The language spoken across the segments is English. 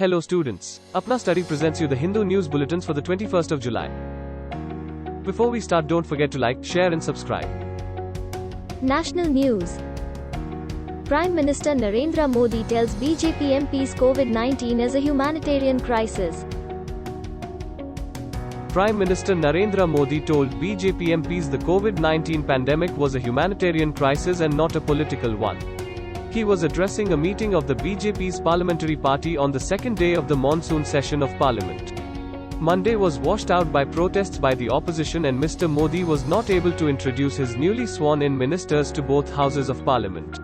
Hello students, Apna Study presents you the Hindu News Bulletins for the 21st of July. Before we start, don't forget to like, share and subscribe. National News. Prime Minister Narendra Modi tells BJP MPs COVID-19 is a humanitarian crisis. Prime Minister Narendra Modi told BJP MPs the COVID-19 pandemic was a humanitarian crisis and not a political one. He was addressing a meeting of the BJP's parliamentary party on the second day of the monsoon session of parliament. Monday was washed out by protests by the opposition and Mr. Modi was not able to introduce his newly sworn-in ministers to both houses of parliament.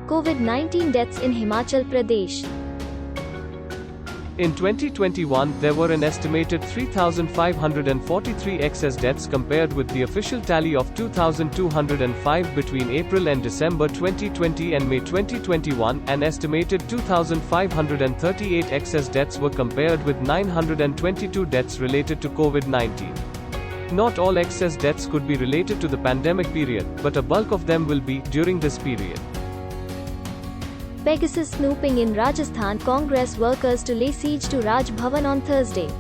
COVID-19 deaths in Himachal Pradesh. In 2021, there were an estimated 3,543 excess deaths compared with the official tally of 2,205 between April and December 2020 and May 2021. An estimated 2,538 excess deaths were compared with 922 deaths related to COVID-19. Not all excess deaths could be related to the pandemic period, but a bulk of them will be during this period. Pegasus snooping in Rajasthan. Congress workers to lay siege to Raj Bhavan on Thursday.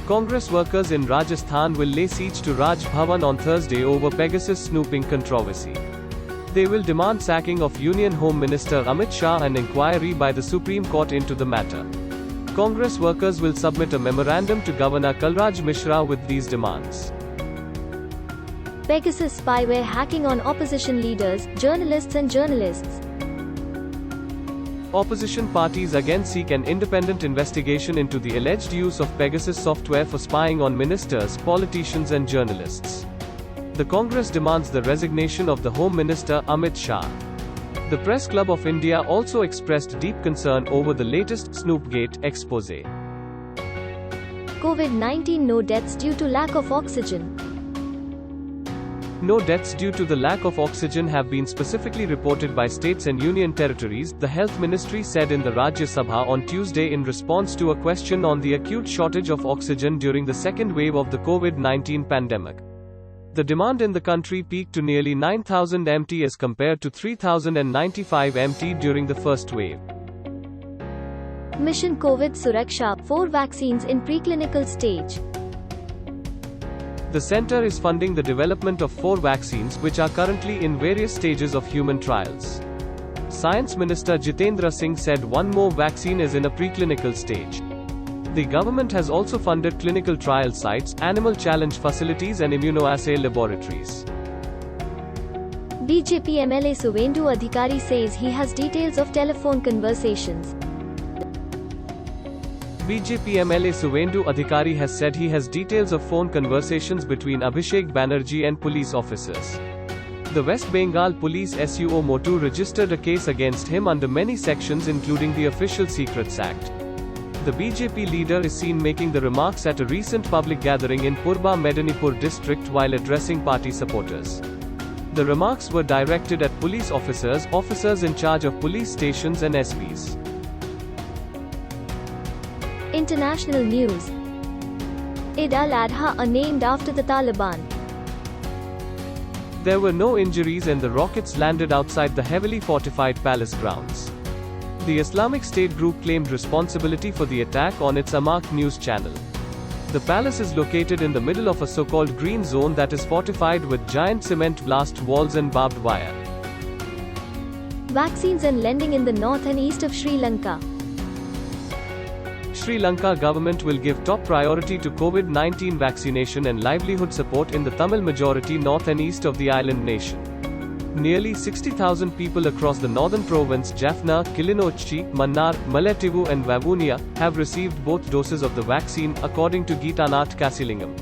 Congress workers in Rajasthan will lay siege to Raj Bhavan on Thursday over Pegasus snooping controversy. They will demand sacking of Union Home Minister Amit Shah and inquiry by the Supreme Court into the matter. Congress workers will submit a memorandum to Governor Kalraj Mishra with these demands. Pegasus spyware hacking on opposition leaders, journalists and journalists. Opposition parties again seek an independent investigation into the alleged use of Pegasus software for spying on ministers, politicians and journalists. The Congress demands the resignation of the Home Minister, Amit Shah. The Press Club of India also expressed deep concern over the latest Snoopgate expose. COVID-19 no deaths due to lack of oxygen. No deaths due to the lack of oxygen have been specifically reported by states and union territories, the Health Ministry said in the Rajya Sabha on Tuesday in response to a question on the acute shortage of oxygen during the second wave of the COVID-19 pandemic. The demand in the country peaked to nearly 9,000 MT as compared to 3,095 MT during the first wave. Mission COVID Suraksha, 4 vaccines in preclinical stage. The center is funding the development of 4 vaccines which are currently in various stages of human trials. Science Minister Jitendra Singh said one more vaccine is in a preclinical stage. The government has also funded clinical trial sites, animal challenge facilities and immunoassay laboratories. BJP MLA Suvendu Adhikari says he has details of telephone conversations. BJP MLA Suvendu Adhikari has said he has details of phone conversations between Abhishek Banerjee and police officers. The West Bengal Police SUO Motu registered a case against him under many sections including the Official Secrets Act. The BJP leader is seen making the remarks at a recent public gathering in Purba Medinipur district while addressing party supporters. The remarks were directed at police officers, officers in charge of police stations and SPs. International news. Eid al-Adha are named after the Taliban. There were no injuries and the rockets landed outside the heavily fortified palace grounds. The Islamic State group claimed responsibility for the attack on its Amaq news channel. The palace is located in the middle of a so-called green zone that is fortified with giant cement blast walls and barbed wire. Vaccines and lending in the north and east of Sri Lanka. Sri Lanka government will give top priority to COVID-19 vaccination and livelihood support in the Tamil majority north and east of the island nation. Nearly 60,000 people across the northern province Jaffna, Kilinochchi, Mannar, Mullaitivu and Vavuniya have received both doses of the vaccine, according to Geetanath Kasilingam.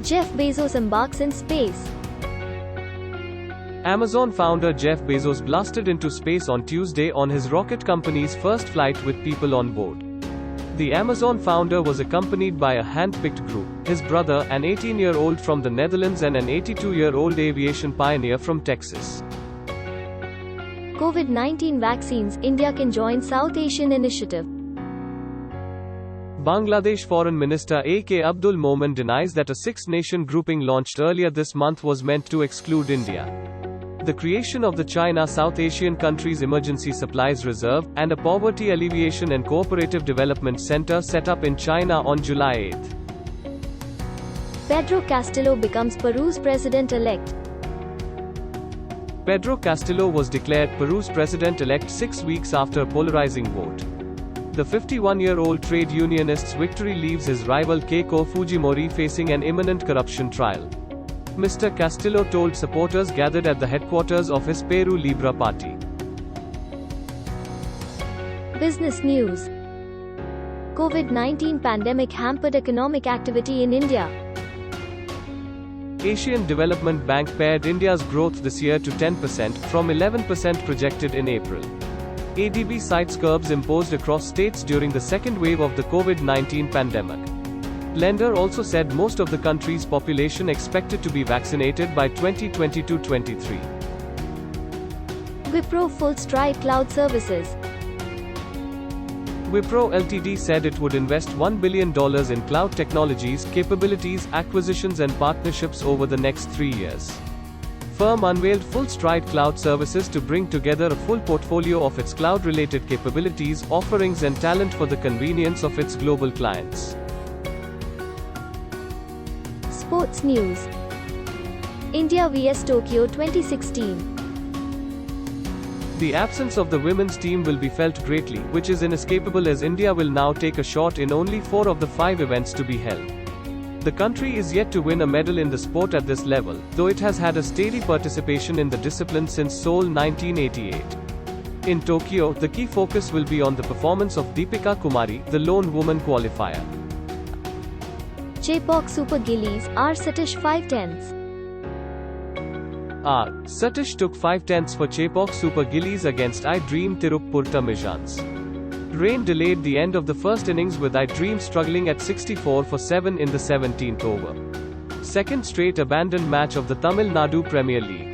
Jeff Bezos embarks in space. Amazon founder Jeff Bezos blasted into space on Tuesday on his rocket company's first flight with people on board. The Amazon founder was accompanied by a hand-picked group, his brother, an 18-year-old from the Netherlands and an 82-year-old aviation pioneer from Texas. COVID-19 vaccines, India can join South Asian initiative. Bangladesh Foreign Minister A.K. Abdul Momen denies that a six-nation grouping launched earlier this month was meant to exclude India. the creation of the China South Asian Countries Emergency Supplies Reserve, and a Poverty Alleviation and Cooperative Development Center set up in China on July 8. Pedro Castillo becomes Peru's president-elect. Pedro Castillo was declared Peru's president-elect 6 weeks after a polarizing vote. The 51-year-old trade unionist's victory leaves his rival Keiko Fujimori facing an imminent corruption trial. Mr. Castillo told supporters gathered at the headquarters of his Peru Libre party. Business news. COVID-19 pandemic hampered economic activity in India. Asian Development Bank pared India's growth this year to 10%, from 11% projected in April. ADB cites curbs imposed across states during the second wave of the COVID-19 pandemic. Lender also said most of the country's population expected to be vaccinated by 2022-23. Wipro full stride cloud services. Wipro Ltd said it would invest $1 billion in cloud technologies, capabilities, acquisitions and partnerships over the next 3 years. Firm unveiled full stride cloud services to bring together a full portfolio of its cloud-related capabilities, offerings and talent for the convenience of its global clients. Sports news. India vs Tokyo 2016. The absence of the women's team will be felt greatly, which is inescapable as India will now take a shot in only 4 of the 5 events to be held. The country is yet to win a medal in the sport at this level, though it has had a steady participation in the discipline since Seoul 1988. In Tokyo, the key focus will be on the performance of Deepika Kumari, the lone woman qualifier. Chepauk Super Gillies, R. Satish 5/10. R. Satish took 5/10 for Chepauk Super Gillies against I Dream Tirupur Tamizhans. Rain delayed the end of the first innings with I Dream struggling at 64 for 7 in the 17th over. Second straight abandoned match of the Tamil Nadu Premier League.